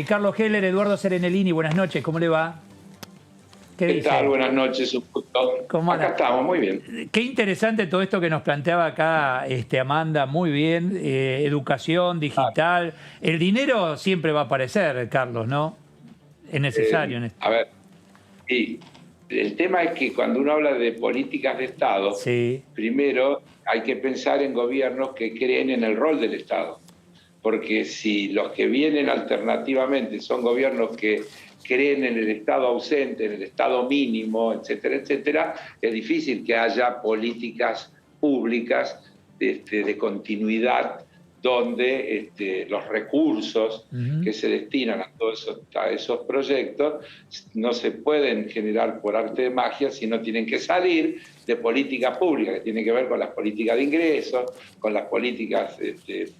Carlos Heller, Eduardo Serenellini, buenas noches, ¿cómo le va? ¿Qué tal? Buenas noches, un gusto. Acá estamos, muy bien. Qué interesante todo esto que nos planteaba acá Amanda, muy bien. Educación digital. El dinero siempre va a aparecer, Carlos, ¿no? Es necesario. A ver, sí. El tema es que cuando uno habla de políticas de Estado, Sí. primero hay que pensar en gobiernos que creen en el rol del Estado. Porque si los que vienen alternativamente son gobiernos que creen en el Estado ausente, en el Estado mínimo, etcétera, etcétera, es difícil que haya políticas públicas de continuidad donde los recursos que se destinan a esos proyectos no se pueden generar por arte de magia, sino tienen que salir de política pública, que tiene que ver con las políticas de ingresos, con las políticas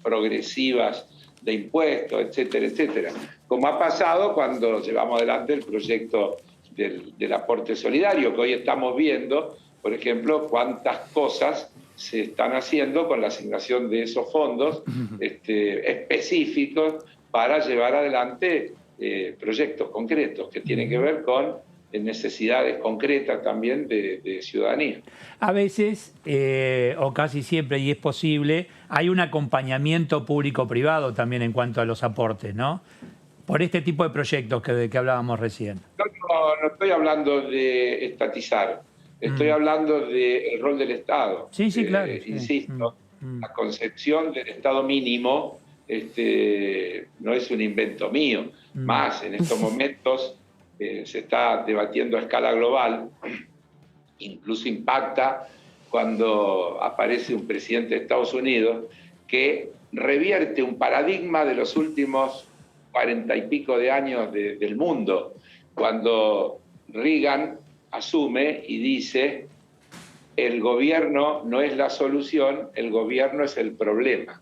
progresivas de impuestos, etcétera, etcétera. Como ha pasado cuando llevamos adelante el proyecto del aporte solidario, que hoy estamos viendo, por ejemplo, cuántas cosas se están haciendo con la asignación de esos fondos específicos para llevar adelante proyectos concretos que tienen que ver con necesidades concretas también de ciudadanía. A veces, o casi siempre, y es posible, hay un acompañamiento público-privado también en cuanto a los aportes, ¿no? Por este tipo de proyectos que hablábamos recién. No estoy hablando de estatizar, estoy hablando del rol del Estado. Sí, sí, claro. Insisto, la concepción del Estado mínimo no es un invento mío. Más, en estos momentos se está debatiendo a escala global, incluso impacta cuando aparece un presidente de Estados Unidos que revierte un paradigma de los últimos 40 y pico de años del mundo, cuando Reagan asume y dice: el gobierno no es la solución, el gobierno es el problema,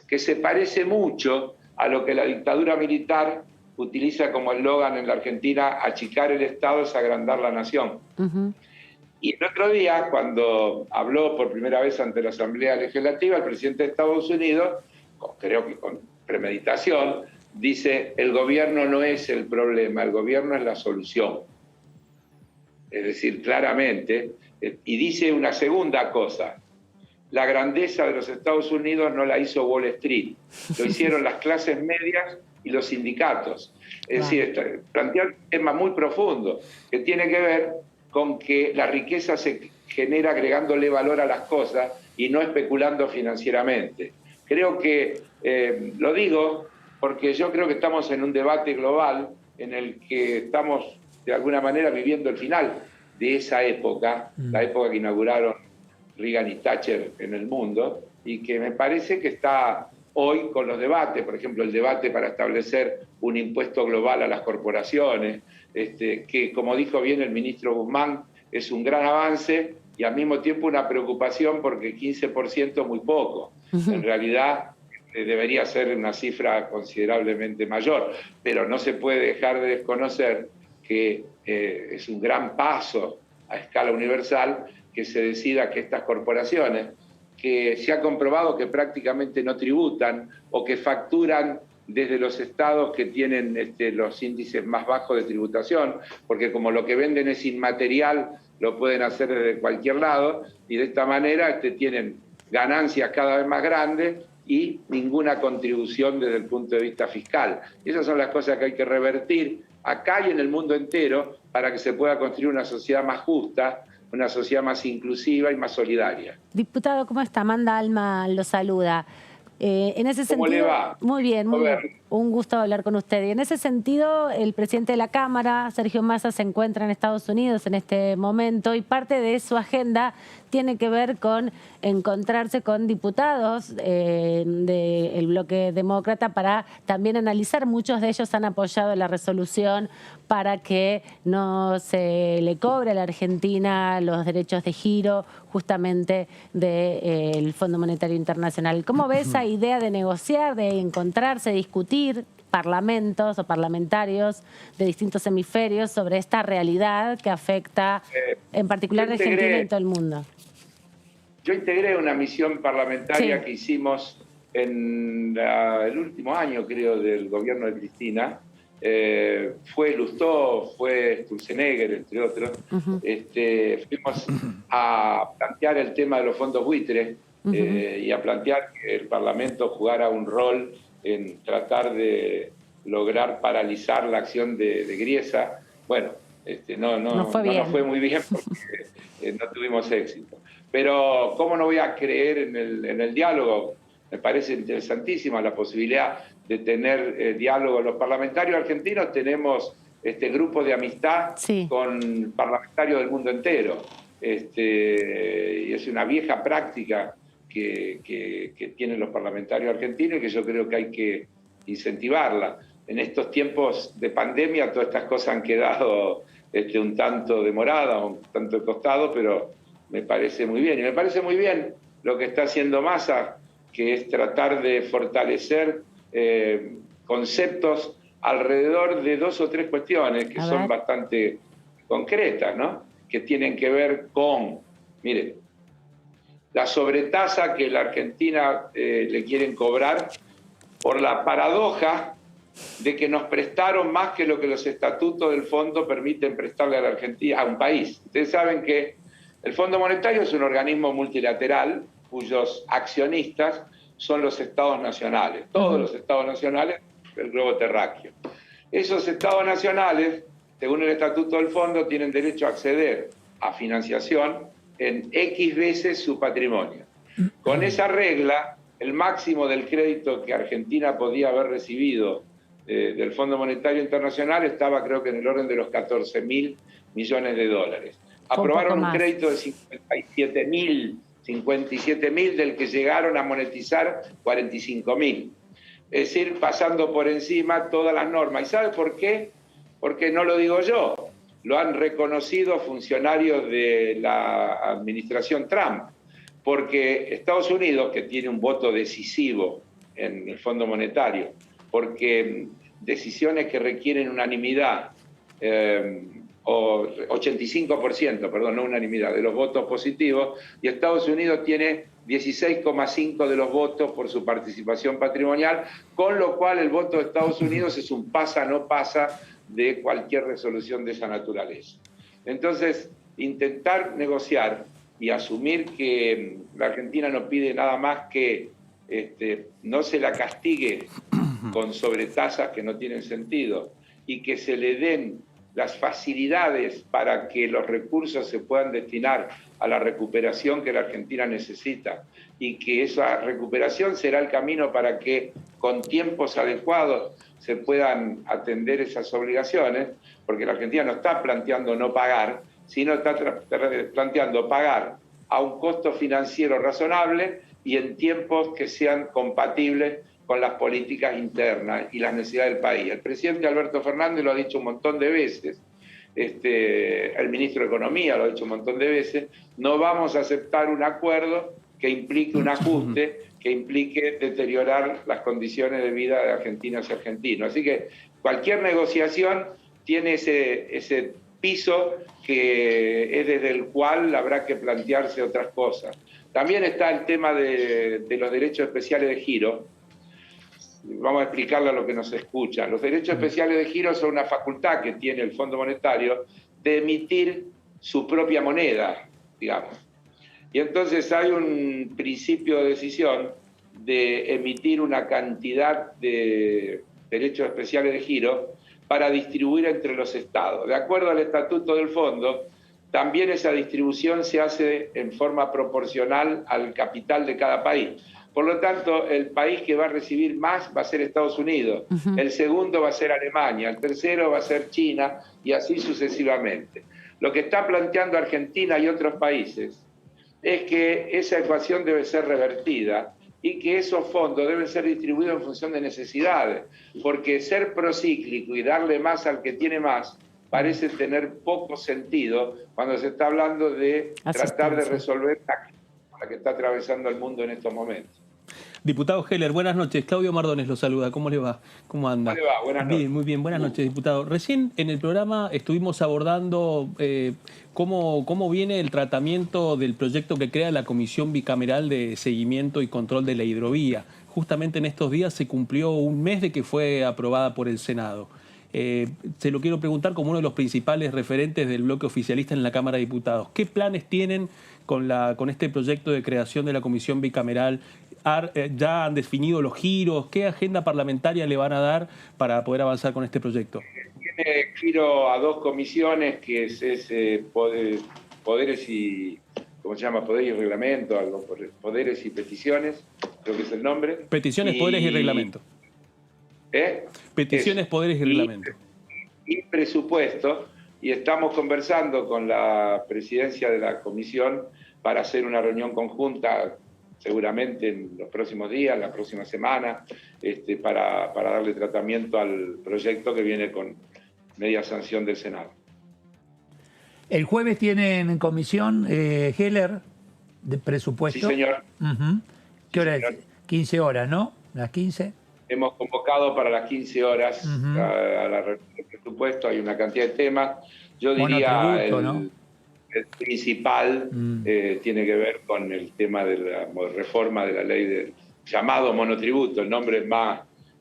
que se parece mucho a lo que la dictadura militar utiliza como eslogan en la Argentina: achicar el Estado es agrandar la nación. Y el otro día, cuando habló por primera vez ante la Asamblea Legislativa, el presidente de Estados Unidos, creo que con premeditación, dice: el gobierno no es el problema, el gobierno es la solución. Es decir, claramente, y dice una segunda cosa: la grandeza de los Estados Unidos no la hizo Wall Street, lo hicieron las clases medias y los sindicatos. Es decir, plantear un tema muy profundo que tiene que ver con que la riqueza se genera agregándole valor a las cosas y no especulando financieramente. Creo que, lo digo porque yo creo que estamos en un debate global en el que estamos de alguna manera viviendo el final de esa época, la época que inauguraron Reagan y Thatcher en el mundo, y que me parece que está hoy con los debates, por ejemplo, el debate para establecer un impuesto global a las corporaciones, que, como dijo bien el ministro Guzmán, es un gran avance y al mismo tiempo una preocupación porque 15% es muy poco. En realidad debería ser una cifra considerablemente mayor, pero no se puede dejar de desconocer que es un gran paso a escala universal que se decida que estas corporaciones, que se ha comprobado que prácticamente no tributan o que facturan desde los estados que tienen los índices más bajos de tributación, porque como lo que venden es inmaterial, lo pueden hacer desde cualquier lado, y de esta manera tienen ganancias cada vez más grandes y ninguna contribución desde el punto de vista fiscal. Y esas son las cosas que hay que revertir acá y en el mundo entero para que se pueda construir una sociedad más justa, una sociedad más inclusiva y más solidaria. Diputado, ¿cómo está? Amanda Alma lo saluda. En ese sentido, ¿Cómo le va? Muy bien, muy bien. Un gusto hablar con usted. Y en ese sentido, el presidente de la Cámara, Sergio Massa, se encuentra en Estados Unidos en este momento y parte de su agenda tiene que ver con encontrarse con diputados del bloque demócrata para también analizar. Muchos de ellos han apoyado la resolución para que no se le cobre a la Argentina los derechos de giro justamente del Fondo Monetario Internacional. ¿Cómo ves esa idea de negociar, de encontrarse, discutir parlamentos o parlamentarios de distintos hemisferios sobre esta realidad que afecta en particular a Argentina y todo el mundo? Yo integré una misión parlamentaria que hicimos en el último año, creo, del gobierno de Cristina, fue Lustó, fue Sturzenegger, entre otros, fuimos a plantear el tema de los fondos buitres y a plantear que el Parlamento jugara un rol en tratar de lograr paralizar la acción de Griesa. Bueno, no fue muy bien porque no tuvimos éxito. Pero ¿cómo no voy a creer en el diálogo? Me parece interesantísima la posibilidad de tener diálogo. Los parlamentarios argentinos tenemos grupos de amistad con parlamentarios del mundo entero. Y es una vieja práctica que tienen los parlamentarios argentinos y que yo creo que hay que incentivarla. En estos tiempos de pandemia todas estas cosas han quedado un tanto demoradas, un tanto de costado, pero me parece muy bien. Y me parece muy bien lo que está haciendo Massa, que es tratar de fortalecer conceptos alrededor de 2 o 3 cuestiones que son bastante concretas, ¿no? Que tienen que ver con, mire, la sobretasa que la Argentina le quieren cobrar por la paradoja de que nos prestaron más que lo que los estatutos del fondo permiten prestarle a la Argentina, a un país. Ustedes saben que el Fondo Monetario es un organismo multilateral cuyos accionistas son los estados nacionales, todos los estados nacionales del globo terráqueo. Esos estados nacionales, según el estatuto del fondo, tienen derecho a acceder a financiación en X veces su patrimonio. Con esa regla, el máximo del crédito que Argentina podía haber recibido del Fondo Monetario Internacional estaba, creo que en el orden de los 14.000 millones de dólares. Aprobaron un crédito de 57.000 del que llegaron a monetizar 45.000. Es decir, pasando por encima todas las normas. ¿Y sabe por qué? Porque no lo digo yo, lo han reconocido funcionarios de la administración Trump, porque Estados Unidos, que tiene un voto decisivo en el Fondo Monetario, porque decisiones que requieren unanimidad, o 85%, perdón, no unanimidad, de los votos positivos, y Estados Unidos tiene 16,5% de los votos por su participación patrimonial, con lo cual el voto de Estados Unidos es un pasa no pasa de cualquier resolución de esa naturaleza. Entonces, intentar negociar y asumir que la Argentina no pide nada más que no se la castigue con sobretasas que no tienen sentido y que se le den las facilidades para que los recursos se puedan destinar a la recuperación que la Argentina necesita y que esa recuperación será el camino para que con tiempos adecuados se puedan atender esas obligaciones, porque la Argentina no está planteando no pagar, sino está planteando pagar a un costo financiero razonable y en tiempos que sean compatibles con las políticas internas y las necesidades del país. El presidente Alberto Fernández lo ha dicho un montón de veces, el ministro de Economía lo ha dicho un montón de veces, no vamos a aceptar un acuerdo que implique un ajuste, que implique deteriorar las condiciones de vida de argentinas y argentinos. Así que cualquier negociación tiene ese piso que es desde el cual habrá que plantearse otras cosas. También está el tema de los derechos especiales de giro. Vamos a explicarle a los que nos escuchan. Los derechos especiales de giro son una facultad que tiene el Fondo Monetario de emitir su propia moneda, digamos. Y entonces hay un principio de decisión de emitir una cantidad de derechos especiales de giro para distribuir entre los estados. De acuerdo al estatuto del fondo, también esa distribución se hace en forma proporcional al capital de cada país. Por lo tanto, el país que va a recibir más va a ser Estados Unidos, el segundo va a ser Alemania, el tercero va a ser China y así sucesivamente. Lo que está planteando Argentina y otros países es que esa ecuación debe ser revertida y que esos fondos deben ser distribuidos en función de necesidades, porque ser procíclico y darle más al que tiene más parece tener poco sentido cuando se está hablando de tratar de resolver la que está atravesando el mundo en estos momentos. Diputado Heller, buenas noches. Claudio Mardones lo saluda. ¿Cómo le va? ¿Cómo anda? ¿Cómo le va? Buenas noches. Bien, muy bien. Buenas noches, diputado. Recién en el programa estuvimos abordando cómo viene el tratamiento del proyecto que crea la Comisión Bicameral de Seguimiento y Control de la Hidrovía. justamente en estos días se cumplió un mes de que fue aprobada por el Senado. Se lo quiero preguntar como uno de los principales referentes del bloque oficialista en la Cámara de Diputados. ¿Qué planes tienen con este proyecto de creación de la comisión bicameral? ¿Ya han definido los giros? ¿Qué agenda parlamentaria le van a dar para poder avanzar con este proyecto? Tiene giro a 2 comisiones, que es poderes y... ¿Cómo se llama? Poderes y reglamento, algo, poderes y peticiones, creo que es el nombre. Peticiones, poderes y reglamento. Peticiones, poderes y reglamento. Y presupuesto, y estamos conversando con la presidencia de la comisión para hacer una reunión conjunta, seguramente en los próximos días, la próxima semana, para darle tratamiento al proyecto que viene con media sanción del Senado. El jueves tienen en comisión, Heller, de presupuesto. Sí, señor. ¿Qué hora es? Señor. 15 horas, ¿no? ¿Las 15? Hemos convocado para las 15 horas a la reunión de presupuesto. Hay una cantidad de temas. Yo diría el principal tiene que ver con el tema de la reforma de la ley del llamado monotributo. El nombre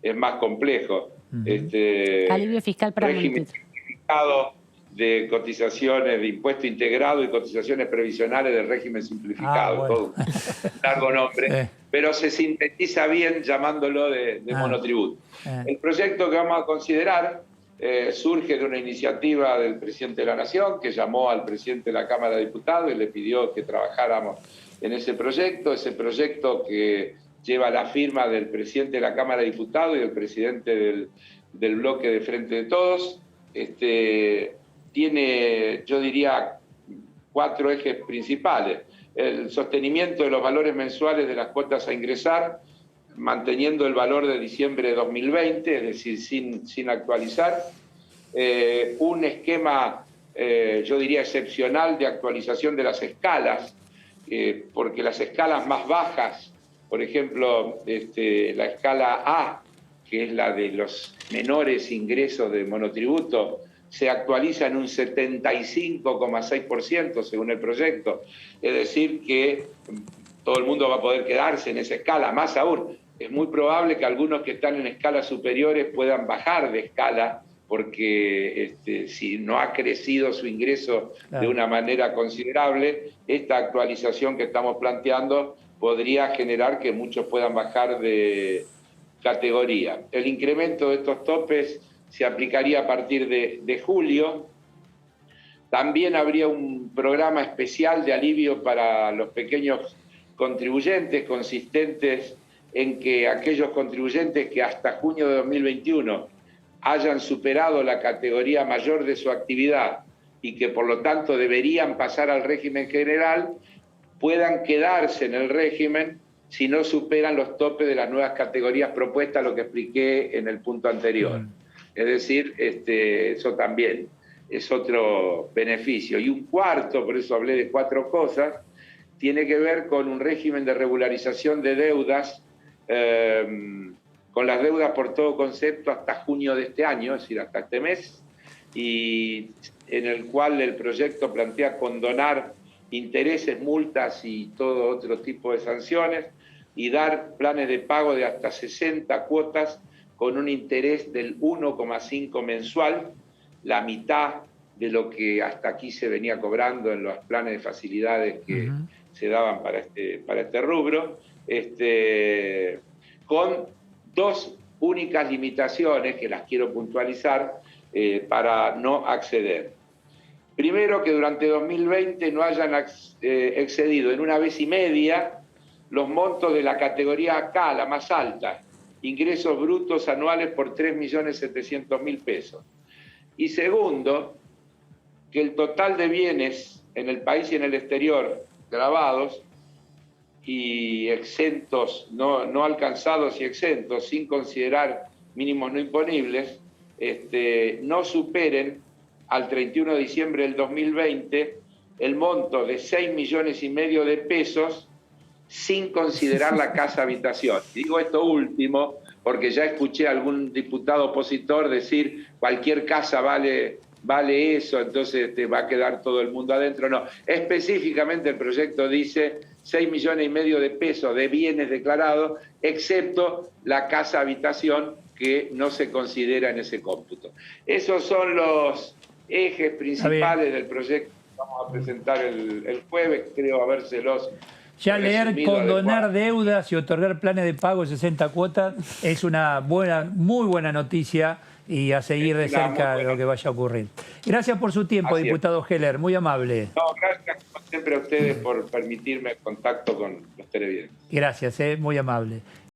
es más complejo. Alivio fiscal para régimen simplificado de cotizaciones de impuesto integrado y cotizaciones previsionales del régimen simplificado. Bueno. Todo un largo nombre, pero se sintetiza bien llamándolo de monotributo. El proyecto que vamos a considerar surge de una iniciativa del presidente de la Nación, que llamó al presidente de la Cámara de Diputados y le pidió que trabajáramos en ese proyecto que lleva la firma del presidente de la Cámara de Diputados y del presidente del bloque de Frente de Todos. Tiene, yo diría, 4 ejes principales. El sostenimiento de los valores mensuales de las cuotas a ingresar, manteniendo el valor de diciembre de 2020, es decir, sin actualizar. Un esquema, yo diría, excepcional de actualización de las escalas, porque las escalas más bajas, por ejemplo, la escala A, que es la de los menores ingresos de monotributo, se actualiza en un 75,6% según el proyecto. Es decir, que todo el mundo va a poder quedarse en esa escala. Más aún, es muy probable que algunos que están en escalas superiores puedan bajar de escala, porque si no ha crecido su ingreso de una manera considerable, esta actualización que estamos planteando podría generar que muchos puedan bajar de categoría. El incremento de estos topes se aplicaría a partir de julio. También habría un programa especial de alivio para los pequeños contribuyentes, consistentes en que aquellos contribuyentes que hasta junio de 2021 hayan superado la categoría mayor de su actividad y que por lo tanto deberían pasar al régimen general, puedan quedarse en el régimen si no superan los topes de las nuevas categorías propuestas, lo que expliqué en el punto anterior. Es decir, eso también es otro beneficio. Y un cuarto, por eso hablé de 4 cosas, tiene que ver con un régimen de regularización de deudas, con las deudas por todo concepto hasta junio de este año, es decir, hasta este mes, y en el cual el proyecto plantea condonar intereses, multas y todo otro tipo de sanciones, y dar planes de pago de hasta 60 cuotas con un interés del 1,5 mensual, la mitad de lo que hasta aquí se venía cobrando en los planes de facilidades que se daban para este rubro, con 2 únicas limitaciones que las quiero puntualizar para no acceder. Primero, que durante 2020 no hayan excedido en 1,5 veces los montos de la categoría K, la más alta, ingresos brutos anuales por 3.700.000 pesos. Y segundo, que el total de bienes en el país y en el exterior grabados y exentos, no alcanzados y exentos, sin considerar mínimos no imponibles, no superen al 31 de diciembre del 2020 el monto de 6,5 millones de pesos, sin considerar la casa habitación. Digo esto último porque ya escuché a algún diputado opositor decir cualquier casa vale eso, entonces va a quedar todo el mundo adentro. No, específicamente el proyecto dice 6,5 millones de pesos de bienes declarados, excepto la casa habitación que no se considera en ese cómputo. Esos son los ejes principales del proyecto que vamos a presentar el jueves, creo habérselos. Ya leer, condonar adecuado. deudas y otorgar planes de pago de 60 cuotas es una muy buena noticia y a seguir de Es una cerca muy buena lo que vaya a ocurrir. Gracias por su tiempo, Así es. diputado Heller, muy amable. No, gracias como siempre a ustedes por permitirme el contacto con los televidentes. Gracias, muy amable.